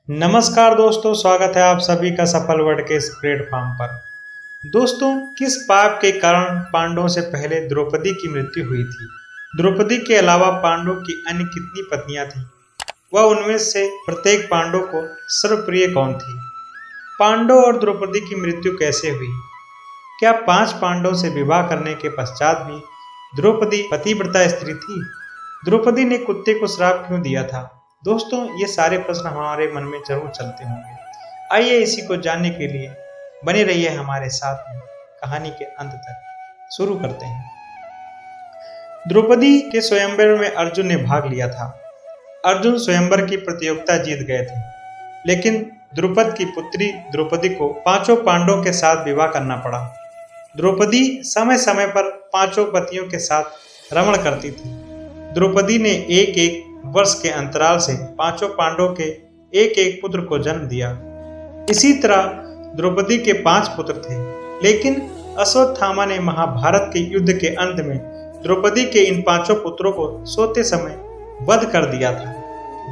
नमस्कार दोस्तों, स्वागत है आप सभी का सफल वर्ड के इस प्लेटफॉर्म पर। दोस्तों, किस पाप के कारण पांडवों से पहले द्रौपदी की मृत्यु हुई थी? द्रौपदी के अलावा पांडवों की अन्य कितनी पत्नियां थीं? वह उनमें से प्रत्येक पांडव को सर्वप्रिय कौन थी? पांडव और द्रौपदी की मृत्यु कैसे हुई? क्या 5 पांडवों से विवाह करने के पश्चात भी द्रौपदी पतिव्रता स्त्री थी? द्रौपदी ने कुत्ते को श्राप क्यों दिया था? दोस्तों, ये सारे प्रश्न हमारे मन में जरूर चलते होंगे। आइए इसी को जानने के लिए बने रहिए हमारे साथ में कहानी के अंत तक। शुरू करते हैं। द्रौपदी के स्वयंवर में अर्जुन ने भाग लिया था। अर्जुन स्वयंवर की प्रतियोगिता जीत गए थे, लेकिन द्रुपद की पुत्री द्रौपदी को 5 पांडवों के साथ विवाह करना पड़ा। द्रौपदी समय समय पर 5 पतियों के साथ रमण करती थी। द्रौपदी ने एक वर्ष के अंतराल से 5 पांडवों के एक पुत्र को जन्म दिया। इसी तरह द्रौपदी के 5 पुत्र थे, लेकिन अश्वत्थामा ने महाभारत के युद्ध के अंत में द्रौपदी के इन 5 पुत्रों को सोते समय वध कर दिया था।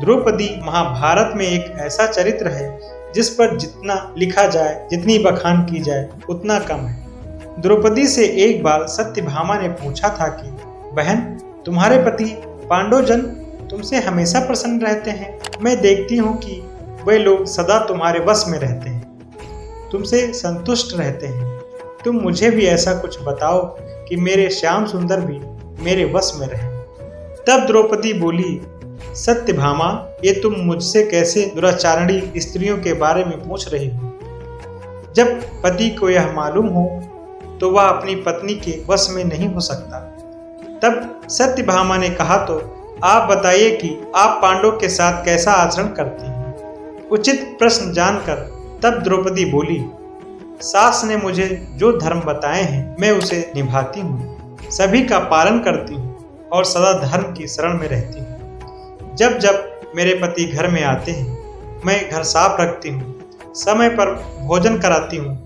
द्रौपदी महाभारत में एक ऐसा चरित्र है जिस पर जितना लिखा जाए, जितनी बखान की जाए, उतना कम है। द्रौपदी से एक बार सत्यभामा ने पूछा था कि बहन, तुम्हारे पति पांडवजन तुमसे हमेशा प्रसन्न रहते हैं। मैं देखती हूँ कि वे लोग सदा तुम्हारे वश में रहते हैं, तुमसे संतुष्ट रहते हैं। तुम मुझे भी ऐसा कुछ बताओ कि मेरे श्याम सुंदर भी मेरे वश में रहें। तब द्रौपदी बोली, सत्यभामा, ये तुम मुझसे कैसे दुराचारणी स्त्रियों के बारे में पूछ रही हो? जब पति को यह मालूम हो तो वह अपनी पत्नी के वश में नहीं हो सकता। तब सत्यभामा ने कहा, तो आप बताइए कि आप पांडवों के साथ कैसा आचरण करती हैं? उचित प्रश्न जानकर तब द्रौपदी बोली, सास ने मुझे जो धर्म बताए हैं मैं उसे निभाती हूँ, सभी का पालन करती हूँ और सदा धर्म की शरण में रहती हूँ। जब जब मेरे पति घर में आते हैं मैं घर साफ रखती हूँ, समय पर भोजन कराती हूँ।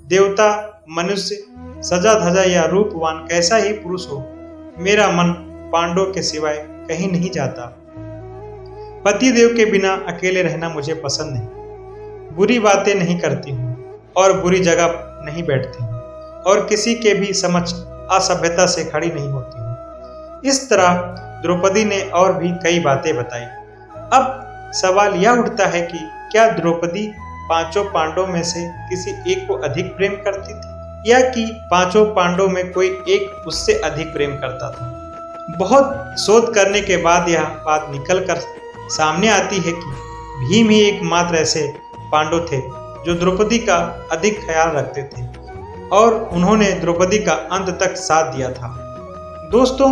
देवता, मनुष्य, सजा धजा या रूपवान कैसा ही पुरुष हो, मेरा मन पांडवों के सिवाय कहीं नहीं जाता। पति देव के बिना अकेले रहना मुझे पसंद नहीं। बुरी बातें नहीं करती हूँ और बुरी जगह नहीं बैठती हूँ और किसी के भी समक्ष असभ्यता से खड़ी नहीं होती हूँ। इस तरह द्रौपदी ने और भी कई बातें बताई। अब सवाल यह उठता है कि क्या द्रौपदी 5 पांडवों में से किसी एक को अधिक प्रेम करती थी या कि 5 पांडवों में कोई एक उससे अधिक प्रेम करता था? बहुत शोध करने के बाद यह बात निकल कर सामने आती है कि भीम ही एकमात्र ऐसे पांडव थे जो द्रौपदी का अधिक ख्याल रखते थे और उन्होंने द्रौपदी का अंत तक साथ दिया था। दोस्तों,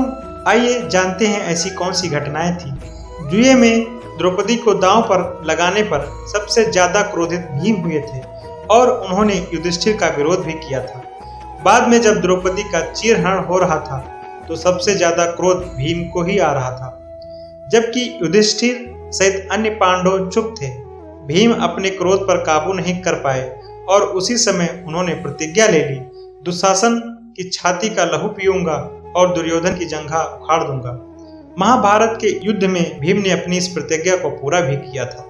आइए जानते हैं ऐसी कौन सी घटनाएं थी। जुए में द्रौपदी को दांव पर लगाने पर सबसे ज्यादा क्रोधित भीम हुए थे और उन्होंने युधिष्ठिर का विरोध भी किया था। बाद में जब द्रौपदी का चीरहरण हो रहा था तो सबसे ज्यादा क्रोध भीम को ही आ रहा था, जबकि युधिष्ठिर सहित अन्य पांडव चुप थे। भीम अपने क्रोध पर काबू नहीं कर पाए और उसी समय उन्होंने प्रतिज्ञा ले ली, दुशासन की छाती का लहू पीऊंगा और दुर्योधन की जंघा उखाड़ दूंगा। महाभारत के युद्ध में भीम ने अपनी इस प्रतिज्ञा को पूरा भी किया था।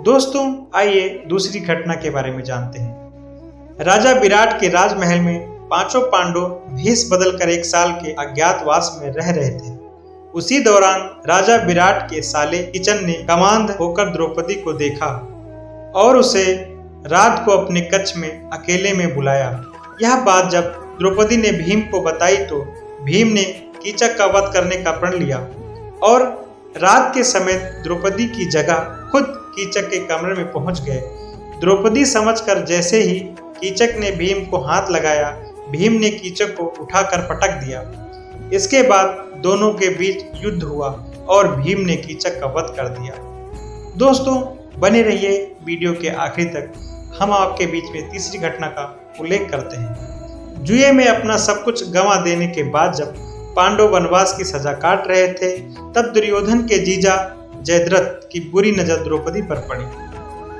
दोस्तों, आइए दूसरी घटना के बारे में जानते हैं। राजा विराट के राजमहल में 5 पांडव भेष बदलकर 1 साल के अज्ञातवास में रह रहे थे। उसी दौरान राजा विराट के साले किचन ने कमांद होकर द्रौपदी को देखा और उसे रात को अपने कक्ष में अकेले में बुलाया। यह बात जब द्रौपदी ने भीम को बताई तो भीम ने कीचक का वध करने का प्रण लिया और रात के समय द्रौपदी की जगह खुद कीचक के कमरे में पहुंच गए। द्रौपदी समझकर जैसे ही कीचक ने भीम को हाथ लगाया, भीम ने कीचक को उठाकर पटक दिया। इसके बाद दोनों के बीच युद्ध हुआ और भीम ने कीचक का वध कर दिया। दोस्तों, बने रहिए वीडियो के आखिर तक। हम आपके बीच में तीसरी घटना का उल्लेख करते हैं। जुए में अपना सब कुछ गंवा देने के बाद जब पांडव वनवास की सजा काट रहे थे, तब दुर्योधन के जीजा जयद्रथ की बुरी नजर द्रौपदी पर पड़ी।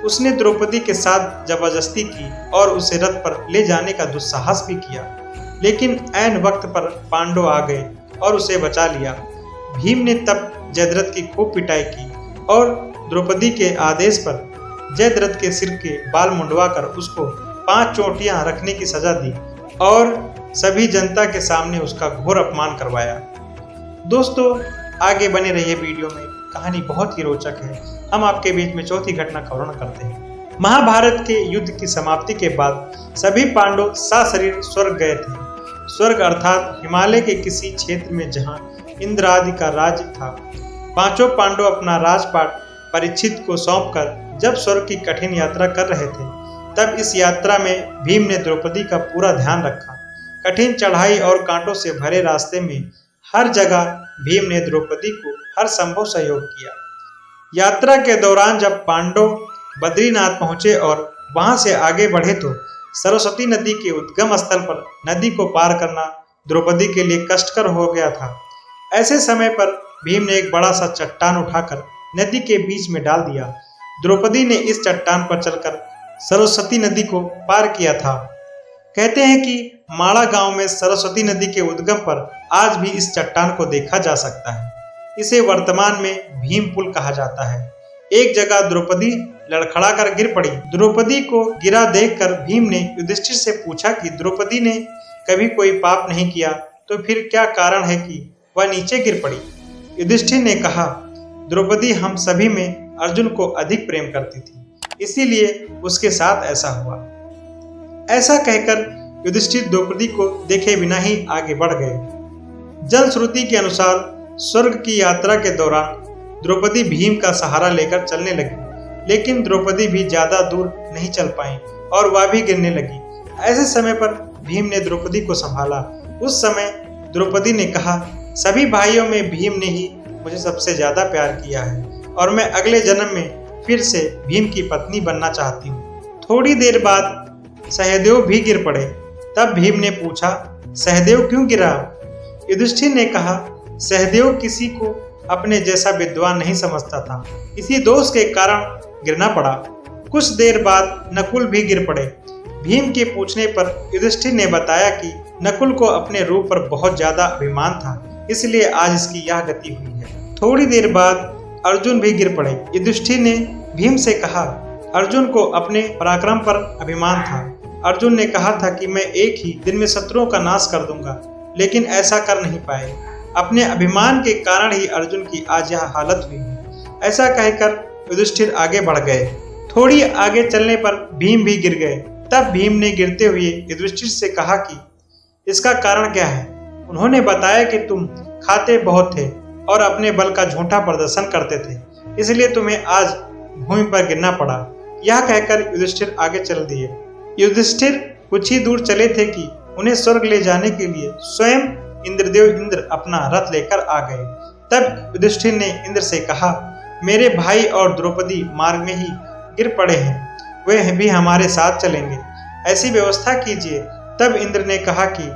उसने द्रौपदी के साथ जबरदस्ती की और उसे रथ पर ले जाने का दुस्साहस भी किया, लेकिन ऐन वक्त पर पांडव आ गए और उसे बचा लिया। भीम ने तब जयद्रथ की खूब पिटाई की और द्रौपदी के आदेश पर जयद्रथ के सिर के बाल मुंडवाकर उसको 5 चोटियां रखने की सजा दी और सभी जनता के सामने उसका घोर अपमान करवाया। दोस्तों, आगे बने रहिए वीडियो में, कहानी बहुत ही रोचक है। हम आपके बीच में चौथी घटना का वर्णन करते हैं। महाभारत के युद्ध की समाप्ति के बाद सभी पांडव सशरीर स्वर्ग गए थे। स्वर्ग अर्थात हिमालय के किसी क्षेत्र में जहां इंद्र आदि का राज्य था। पांचों पांडव अपना राजपाट परीक्षित को सौंपकर जब स्वर्ग की कठिन यात्रा कर रहे थे, तब इस यात्रा में भीम ने द्रौपदी का पूरा ध्यान रखा। कठिन चढ़ाई और कांटों से भरे रास्ते में हर जगह भीम ने द्रौपदी को हर संभव सहयोग किया। यात्रा के दौरान जब पांडव बद्रीनाथ पहुंचे और वहां से आगे बढ़े तो सरस्वती नदी के उद्गम स्थल पर नदी को पार करना द्रौपदी के लिए कष्टकर हो गया था। ऐसे समय पर भीम ने एक बड़ा सा चट्टान उठाकर नदी के बीच में डाल दिया। द्रौपदी ने इस चट्टान पर चलकर सरस्वती नदी को पार किया था। कहते हैं कि माड़ा गांव में सरस्वती नदी के उद्गम पर आज भी इस चट्टान को देखा जा सकता है। इसे वर्तमान में भीम पुल कहा जाता है। एक जगह द्रौपदी लड़खड़ा कर गिर पड़ी। द्रौपदी को गिरा देखकर भीम ने युधिष्ठिर से पूछा कि द्रौपदी ने कभी कोई पाप नहीं किया, तो फिर क्या कारण है कि वह नीचे गिर पड़ी। युधिष्ठिर ने कहा, द्रौपदी हम सभी में अर्जुन को अधिक प्रेम करती थी, इसीलिए उसके साथ ऐसा हुआ। ऐसा कहकर युधिष्ठिर द्रौपदी को देखे बिना ही आगे बढ़ गए। जनश्रुति के अनुसार स्वर्ग की यात्रा के दौरान द्रौपदी भीम का सहारा लेकर चलने लगी, लेकिन द्रौपदी भी ज्यादा दूर नहीं चल पाई और वह भी गिरने लगी। ऐसे समय पर भीम ने द्रौपदी को संभाला। उस समय द्रौपदी ने कहा, सभी भाइयों में भीम ने ही मुझे सबसे ज्यादा प्यार किया है और मैं अगले जन्म में फिर से भीम की पत्नी बनना चाहती हूँ। थोड़ी देर बाद सहदेव भी गिर पड़े। तब भीम ने पूछा, सहदेव क्यों गिरा? युधिष्ठिर ने कहा, सहदेव किसी को अपने जैसा विद्वान नहीं समझता था, इसी दोष के कारण गिरना पड़ा। कुछ देर बाद नकुल भी गिर पड़े। भीम के पूछने पर युधिष्ठिर ने बताया कि नकुल को अपने रूप पर बहुत ज्यादा अभिमान था, इसलिए आज इसकी यह गति हुई है। थोड़ी देर बाद अर्जुन भी गिर पड़े। युधिष्ठिर ने भीम से कहा, अर्जुन को अपने पराक्रम पर अभिमान था। अर्जुन ने कहा था कि मैं एक ही दिन में शत्रुओं का नाश कर दूंगा, लेकिन ऐसा कर नहीं पाए। अपने अभिमान के कारण ही अर्जुन की आज यह हालत हुई है। ऐसा कहकर युधिष्ठिर आगे बढ़ गए। थोड़ी आगे चलने पर भीम भी गिर गए। तब भीम ने गिरते हुए युधिष्ठिर से कहा कि इसका कारण क्या है? उन्होंने बताया कि तुम खाते बहुत थे और अपने बल का झूठा प्रदर्शन करते थे, इसलिए तुम्हें आज भूमि पर गिरना पड़ा। यह कहकर युधिष्ठिर आगे चल दिए। युधिष्ठिर कुछ ही दूर चले थे कि उन्हें स्वर्ग ले जाने के लिए स्वयं इंद्रदेव इंद्र अपना रथ लेकर आ गए। तब युधिष्ठिर ने इंद्र से कहा, मेरे भाई और द्रौपदी मार्ग में ही गिर पड़े हैं, वे भी हमारे साथ चलेंगे, ऐसी व्यवस्था कीजिए। तब इंद्र ने कहा कि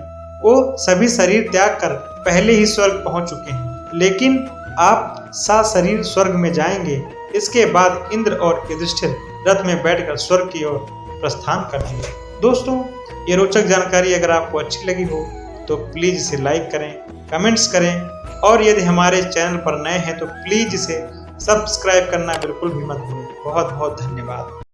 वो सभी शरीर त्याग कर पहले ही स्वर्ग पहुंच चुके हैं, लेकिन आप सशरीर स्वर्ग में जाएंगे। इसके बाद इंद्र और युधिष्ठिर रथ में बैठकर स्वर्ग की ओर प्रस्थान कर दिए। दोस्तों, ये रोचक जानकारी अगर आपको अच्छी लगी हो तो प्लीज़ इसे लाइक करें, कमेंट्स करें और यदि हमारे चैनल पर नए हैं तो प्लीज़ इसे सब्सक्राइब करना बिल्कुल भी मत भूलें। बहुत बहुत धन्यवाद।